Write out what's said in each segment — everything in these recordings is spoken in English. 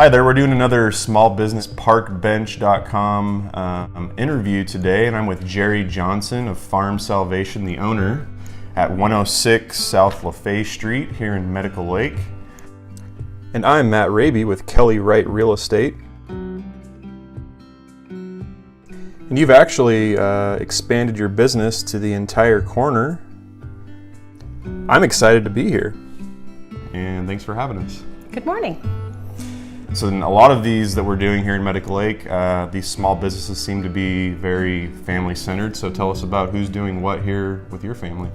Hi there, we're doing another small business Parkbench.com interview today, and I'm with Gerri Johnson of Farm Salvation, the owner, at 106 South Lefevre Street here in Medical Lake. And I'm Matt Raby with Kelly Wright Real Estate. And you've actually expanded your business to the entire corner. I'm excited to be here. And thanks for having us. Good morning. So in a lot of these that we're doing here in Medical Lake, these small businesses seem to be very family-centered. So tell us about who's doing what here with your family.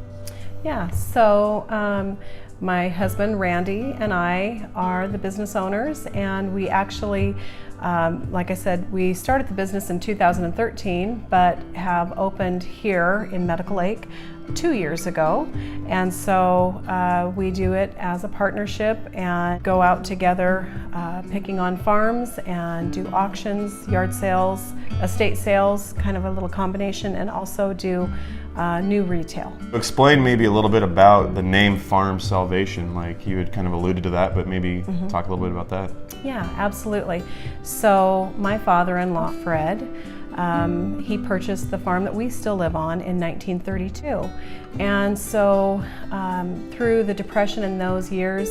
Yeah, so my husband Randy and I are the business owners, and we actually, like I said, we started the business in 2013, but have opened here in Medical Lake 2 years ago. And so we do it as a partnership and go out together picking on farms and do auctions, yard sales, estate sales, kind of a little combination, and also do new retail. Explain maybe a little bit about the name Farm Salvation. Like you had kind of alluded to that, but maybe talk a little bit about that. Yeah, absolutely. So my father-in-law, Fred, he purchased the farm that we still live on in 1932. And so through the Depression in those years,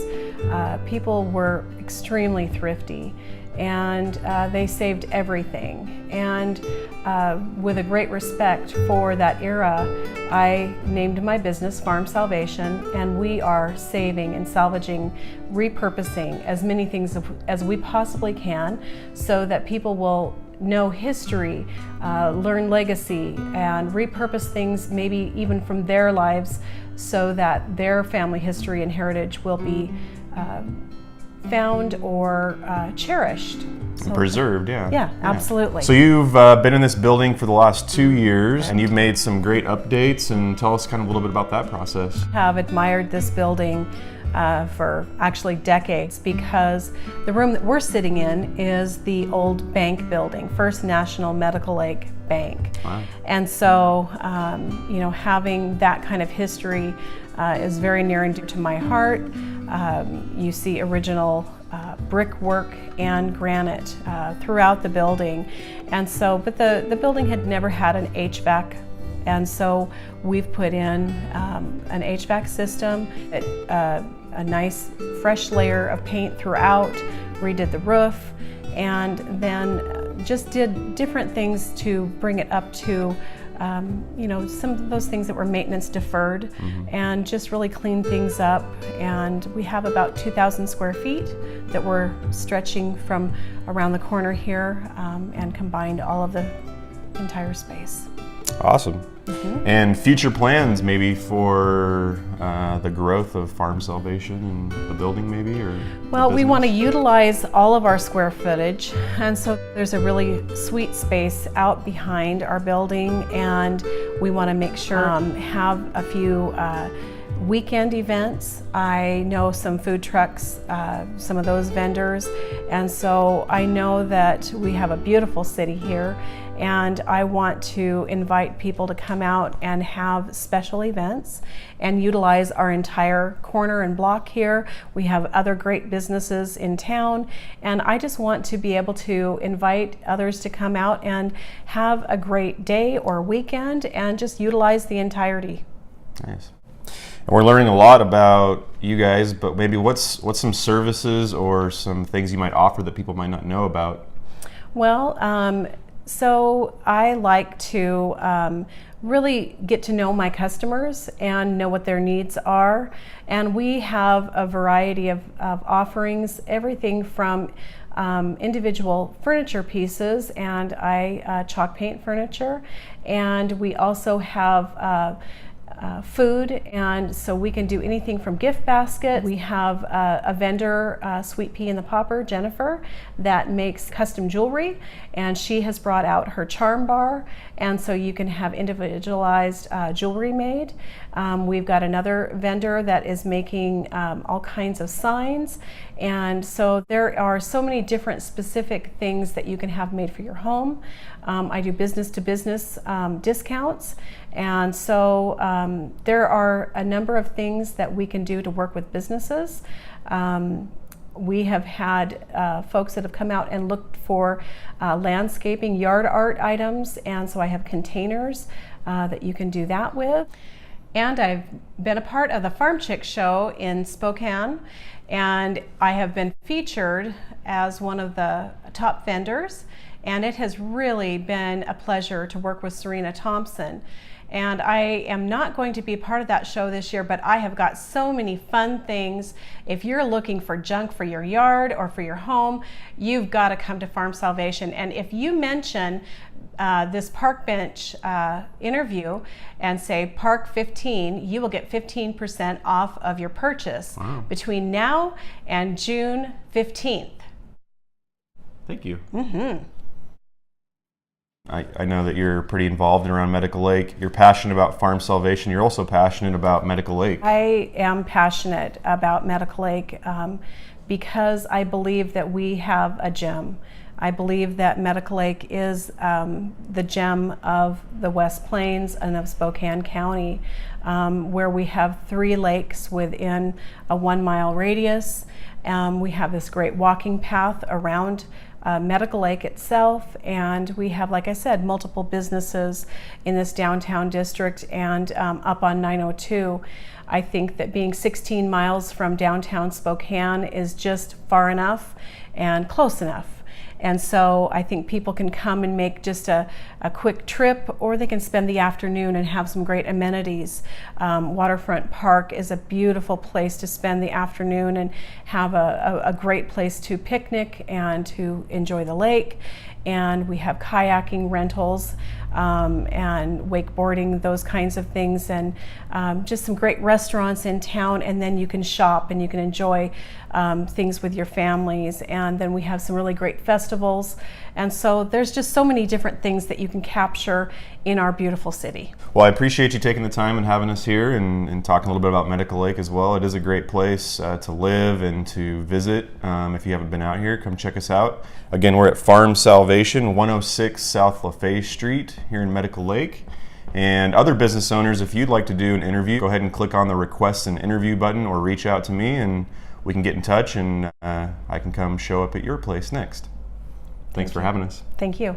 people were extremely thrifty, and they saved everything. And with a great respect for that era, I named my business Farm Salvation, and we are saving and salvaging, repurposing as many things as we possibly can so that people will know history, learn legacy, and repurpose things maybe even from their lives so that their family history and heritage will be found or cherished. So, preserved, yeah. Yeah, absolutely. So you've been in this building for the last 2 years, and you've made some great updates, and tell us kind of a little bit about that process. I have admired this building for actually decades, because the room that we're sitting in is the old bank building, First National Medical Lake Bank. Wow. And so, you know, having that kind of history is very near and dear to my heart. You see original brickwork and granite throughout the building. And so, but the building had never had an HVAC. And so we've put in an HVAC system, a nice fresh layer of paint throughout, redid the roof, and then just did different things to bring it up to you know, some of those things that were maintenance deferred, and just really clean things up. And we have about 2,000 square feet that we're stretching from around the corner here, and combined all of the entire space. Awesome. And future plans maybe for the growth of Farm Salvation and the building maybe, or well, we want to utilize all of our square footage, and so there's a really sweet space out behind our building, and we want to make sure have a few weekend events. I know some food trucks, some of those vendors, and so I know that we have a beautiful city here, and I want to invite people to come out and have special events and utilize our entire corner and block here. We have other great businesses in town, and I just want to be able to invite others to come out and have a great day or weekend and just utilize the entirety. Nice. And we're learning a lot about you guys, but maybe what's some services or some things you might offer that people might not know about? Well, so I like to really get to know my customers and know what their needs are. And we have a variety of offerings, everything from individual furniture pieces, and I chalk paint furniture. And we also have food, and so we can do anything from gift basket. We have a vendor, Sweet Pea in the Popper, Jennifer, that makes custom jewelry, and she has brought out her charm bar, and so you can have individualized jewelry made. We've got another vendor that is making all kinds of signs, and so there are so many different specific things that you can have made for your home. I do business to business discounts, and so there are a number of things that we can do to work with businesses. We have had folks that have come out and looked for landscaping, yard art items, and so I have containers that you can do that with. And I've been a part of the Farm Chick show in Spokane, and I have been featured as one of the top vendors, and it has really been a pleasure to work with Serena Thompson. And I am not going to be part of that show this year, but I have got so many fun things. If you're looking for junk for your yard or for your home, you've got to come to Farm Salvation. And if you mention this Parkbench interview and say Park 15, you will get 15% off of your purchase between now and June 15th. Thank you. Mm-hmm. I know that you're pretty involved around Medical Lake. You're passionate about Farm Salvation. You're also passionate about Medical Lake. I am passionate about Medical Lake because I believe that we have a gem. I believe that Medical Lake is the gem of the West Plains and of Spokane County, where we have 3 lakes within a 1-mile radius. We have this great walking path around Medical Lake itself, and we have, like I said, multiple businesses in this downtown district and up on 902. I think that being 16 miles from downtown Spokane is just far enough and close enough. And so I think people can come and make just a quick trip, or they can spend the afternoon and have some great amenities. Waterfront Park is a beautiful place to spend the afternoon and have a great place to picnic and to enjoy the lake. And we have kayaking rentals and wakeboarding, those kinds of things, and just some great restaurants in town. And then you can shop and you can enjoy things with your families. And then we have some really great festivals. And so there's just so many different things that you can capture in our beautiful city. Well, I appreciate you taking the time and having us here and talking a little bit about Medical Lake as well. It is a great place to live and to visit. If you haven't been out here, come check us out. Again, we're at Farm Salvation, 106 South Lefevre Street here in Medical Lake. And other business owners, if you'd like to do an interview, go ahead and click on the Request an Interview button or reach out to me and we can get in touch, and I can come show up at your place next. Thanks for having us. Thank you.